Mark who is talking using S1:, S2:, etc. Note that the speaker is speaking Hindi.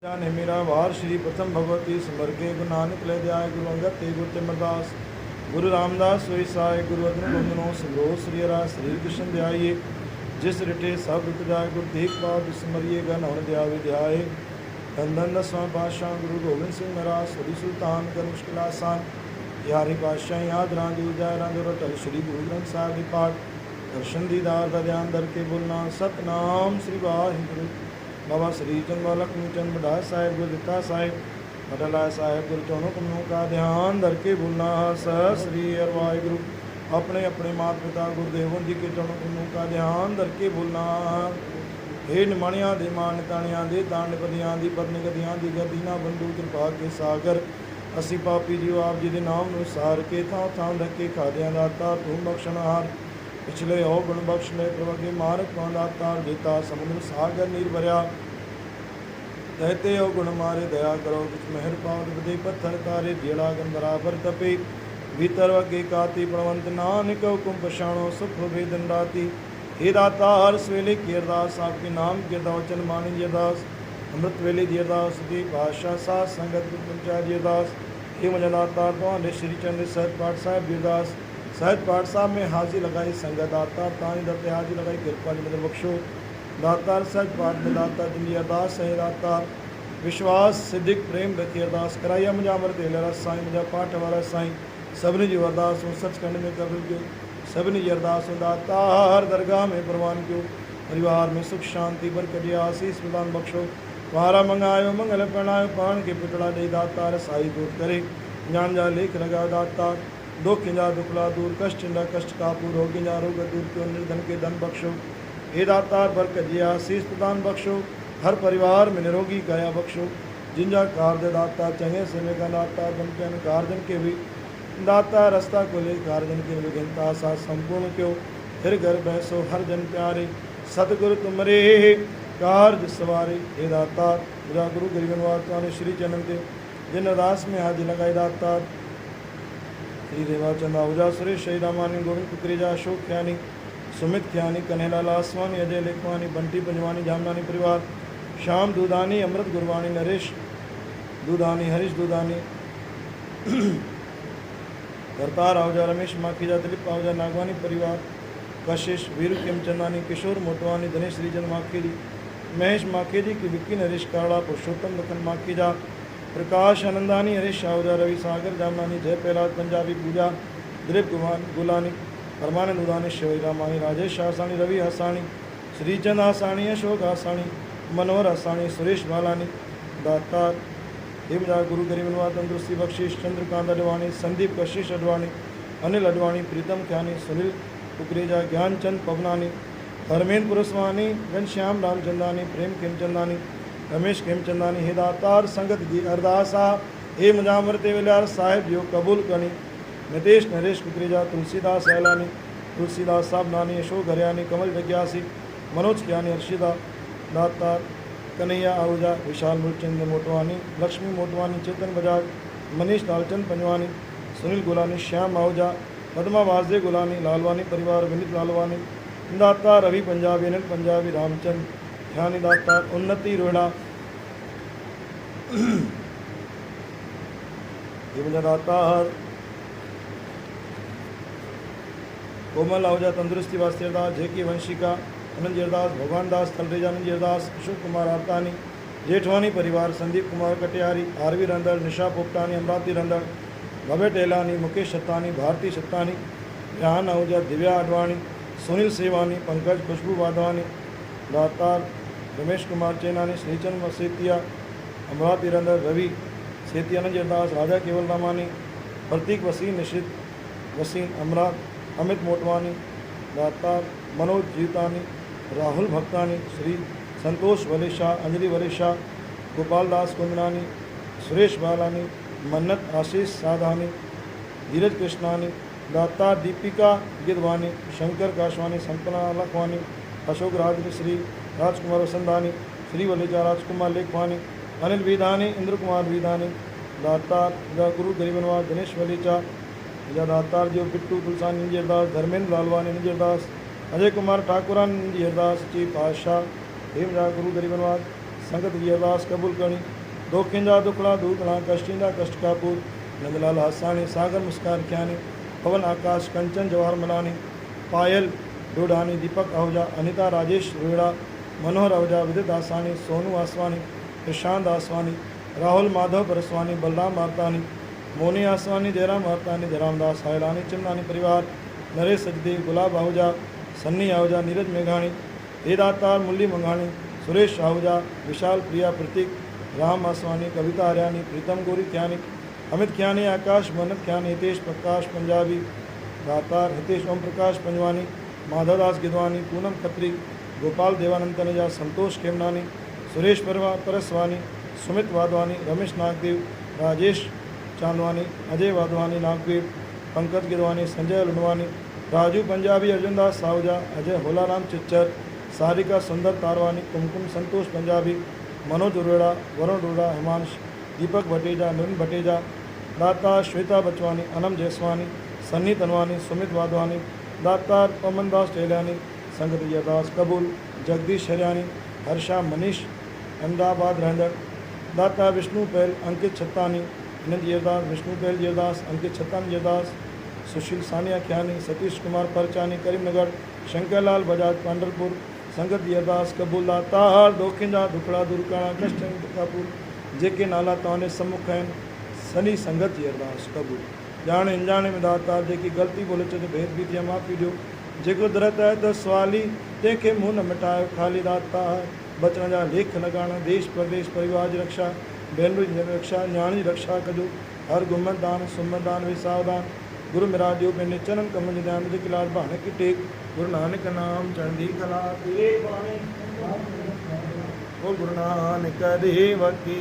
S1: जाने मेरा वार श्री प्रथम भगवती स्मरके गुरु नानक ले जाय गुरु अंगद ते गुरु तिमरदास गुरु रामदास सोई साय गुरु अर्जन बंदनो सिमरो श्री रा श्री कृष्ण ध्याये जिस रिटे सब रुक जाय गुरु देख पाद स्मरिये गन हण ध्यावे ध्याये धन दसवां पातशाह गुरु गोबिंद सिंह महाराज सदी सुल्तान कर मुश्किल आसान 11वीं पातशाह याद रांधु जय रांधु रटल श्री गुरु ग्रंथ साहिब जी पाठ दर्शन दीदार का ध्यान धर के बोलना सतनाम श्री वाहिगुरु बाबा श्री चंद लक्ष्मी चंद बड़ा साहेब गुरु दिता साहेब बडला साहेब गुरु चौनों कमनों का ध्यान धर के बोलना सत श्री वाहिगुरु अपने अपने माता पिता गुरुदेवों जी के चौनों कमनों का ध्यान धर के बोलना हे निमाणिया दे मान ताणिया दे तांड पदियां दी पत्नी गदियां दी गदीना बंधु कृपा के सागर असी पापी जीव आप जी के नाम अनुसार के थां थां धक्के खाद्या दाता तू बख्शनहार पिछले हो गुण बख्श ले प्रभु मारक दातार देता समुद्र सागर नीर भरिया कहते हो गुण मारे दया करो कुछ मेहर पाओ बदे पत्थर तारे जेड़ा गन बराबर तपे भीतर वगे काती प्रवंत नानक हुकुम पछाणो सुख वेदन राती हे दातार सवेले की अरदास आपके नाम के वचन मानी जी अरदास अमृत वेले जी अरदास की भाषा साथ संगत पंचायत जी अरदास हे मुझे दातार तो श्री चंद्र सहज पाठ साहब जी अरदास सहज पाठ साहब में हाजिर लगाई संगत दातार तानी दत्ते हाजिर लगाई कृपा जी मतलब बख्शो दातार सहज पाठ में दातार जिंदी अरदास है दातार विश्वास सिद्धिक प्रेम रखी अरदास कराइया मुझा अमृत हेलरा साईं मुझा पाठ वाला साईं सबने जी अरदास हो सचखंड में कर जो सबने जी अरदास हो दातार दरगाह में प्रवान क्यों परिवार में सुख शांति बरकत आशीष प्रदान बख्शो वारा मंगायो मंगल प्रणायो पान के पिटड़ा दे दातार साई दूर करे ज्ञान जा लेख लगा दातार दुख जा दुखला दूर कष्ट जा कष्ट कापूर रोगी जा रोग दूर क्यों निर्धन के धन बख्शो हे दातार बरकत जी आशीष प्रदान बख्शो हर परिवार में निरोगी काया बख्शो जिंजा कार्य दाता चंगे समय का दाता बनके कार्जन के भी दाता रास्ता को ले कार्जन के विघ्नता सा संपूर्ण क्यों फिर घर बैसो हर जन प्यारे सतगुरु तुमरे कार्य सवारे हे दाता पूरा गुरु गरीबनवार श्री चरण के जिन अरदास में हाजिर लगाए दाता श्री देवाचंद आहूजा सुरेश शही रामानी गोविंद कुकरेजा अशोक ख्यानी सुमित ख्यानी कन्हैलाल आसवानी अजय लेखवानी बंटी पंजवानी जामनानी परिवार श्याम दूधानी अमृत गुरवाणी नरेश दूधानी हरीश दूधानी करतार आहूजा रमेश माखीजा दिलीप आहूजा नागवानी परिवार कशिश वीरू खेमचंदानी किशोर मोटवानी दिनेश श्रीचंद माखीजी महेश माखीजी की विक्की नरेश काड़ा पुरुषोत्तम लखन माखीजा प्रकाश आनंदानी हरीश आहूजा रवि सागर जामनानी जय प्रहलाद पंजाबी पूजा दिलीप गुलानी परमानंद उदानी शिवई रामानी राजेश आसानी रवि हसानी श्रीचंद आसानी अशोक आसानी मनोहर हसानी सुरेश बालानी दातार हिमजा गुरु गरीबनवा तंदुरुस्ती बख्शीश चंद्रकांत अडवाणी संदीप कशिश अडवाणी अनिल अडवाणी प्रीतम ख्यानी सुनील कुकरेजा ज्ञानचंद पवनानी धर्मेंद्र पुरस्वानी घनश्याम रामचंदानी प्रेम खेमचंदानी रमेश खेमचंदानी हे दातार संगत जी अरदासा हे मुजामरते वेलार साहिब जो कबूल करनी नितेश नरेश कुकरेजा तुलसीदास सैलानी तुलसीदास साबनानी अशोक हरियाणी कमल जग्यासी मनोज क्यानी हर्षिदा दातार कन्हैया आहूजा विशाल मूलचंद मोटवानी लक्ष्मी मोटवानी चेतन बजाज मनीष लालचंद पंजवानी सुनील गुलानी श्याम आहूजा पद्मा वाजदे गुलानी लालवानी परिवार विनीत लालवानी दाता रवि पंजाबी अनिल पंजाबी रामचंद ध्यानी दाता उन्नति रोड़ा दातार कोमल आहूजा तंदुरुस्ती वास्ते अरदास जेकी वंशिका आनंद अरदास भगवान दास थलरेजा आनंद अरदास अशोक कुमार आरतानी जेठवानी परिवार संदीप कुमार कटियारी आरवी रंदड़ निशा पोपटानी अमरावती रंदड़ भव्य टेलानी मुकेश सत्तानी भारती सत्तानी रेहान आहूजा दिव्या अडवाणी सुनील सेवानी पंकज खुशबू वाधवानी दातार रमेश कुमार चेनानी श्रीचंद सेतिया अमरावती रंदड़ रवि सेतियानंद अरदास राजा केवल रामानी प्रतीक वसीन निशित वसीन अमरात अमित मोटवानी दातार मनोज जीतानी राहुल भक्तानी श्री संतोष वलेशा अंजलि वलेशा गोपाल दास कुंदनानी सुरेश बालानी मन्नत आशीष साधानी धीरज कृष्णानी दातार दीपिका गिदवानी शंकर काशवानी संतना लखवानी अशोक राजश्री राजकुमार वसंदानी श्री वलेजा राजकुमार लेखवानी अनिल विधानी इंद्र कुमार विधानी दातार गुरु गरीबनवार दिनेश वलेचा दातार जो बिट्टू तुलसानी निजी अरदास धर्मेंद्र लालवानी निजी अरदास अजय कुमार ठाकुरान निजी अरदास ची पातशाह हेमजा गुरु गरीबनवार संगत की अरदास कबूल करनी। दोखिंदा दुखड़ा दूर करा कष्टिंदा कष्ट कापूर नंदलाल हासानी सागर मुस्कान ख्यानी पवन आकाश कंचन जवाहर मलानी पायल डोडानी दीपक आहूजा अनिता राजेश रोहिड़ा मनोहर आहूजा विदित आसानी सोनू आसवानी प्रशांत आसवानी राहुल माधव परसवानी बलराम मारतानी मोनी आसवानी जयराम मारतानी जयराम दास हायलानी चिमनानी परिवार नरेश सचदेव गुलाब आहूजा सन्नी आहूजा नीरज मेघाणी हेदातार मुरली मंगाणी सुरेश आहूजा विशाल प्रिया प्रतीक राम आसवानी कविता हरियाणी प्रीतम गोरी ख्यानी अमित ख्यानी आकाश मनत ख्यानी हितेश प्रकाश पंजाबी दातार हितेश ओम प्रकाश पंजवानी माधवदास गिदवानी पूनम खत्री गोपाल देवानंद तनेजा संतोष खेमनानी सुरेश परसवानी सुमित वाधवानी रमेश नागदेव राजेश चांदवानी अजय वाधवानी नागदेव पंकज गिदवानी संजय लुंडवानी राजू पंजाबी अर्जुनदास साहूजा अजय होलाराम चिच्चर सारिका सुंदर तारवानी कुमकुम संतोष पंजाबी मनोज उर्वेड़ा वरुण रोड़ा हिमांश दीपक भटेजा नवीन भटेजा दातार श्वेता बचवानी अनम जयसवानी सन्नी तनवानी सुमित वाधवानी दातार पमनदास टेलियानी संगत की अरदास कबूल जगदीश हरियाणी हर्षा मनीष अहमदाबाद रहंदड़ दाता विष्णु पहल अंकित छत्तानी हिननि जी अरदास विष्णु पहल जी अरदास अंकित छत्तानी जी अरदास सुशील सानिया ख्यानी सतीश कुमार परचानी करीमनगर शंकरलाल बजाज पांडरपुर संगत जी अरदास कबूल दातार दोखिंदा दुखड़ा दूर करणा कष्ट कापूर जेके नाला तव्हांजे सम्मुख आहिनि सनी संगत जी अरदास कबूल ॼाणे अनजाणे में दातार जेकी ग़लती बोले चए भेद भी थिया माफ़ी ॾियो जेको दरत आहे त सवाली तंहिंखे मुंहुं न मिटायो खाली दातार बचण जा लेख लॻाइण देश परदेश परिवार जी रक्षा भेनरुनि जी रक्षा न्याणी जी रक्षा कजो हर गुमत दान सुमत दान वे सावधान गुरु मिरा ॾियो पंहिंजे चरण कमनि जे ध्यान जेके लाल भाणे की टेक गुरु नानक नाम चढ़ंदी कला तेरे बाणे बोल गुरु नानक देव की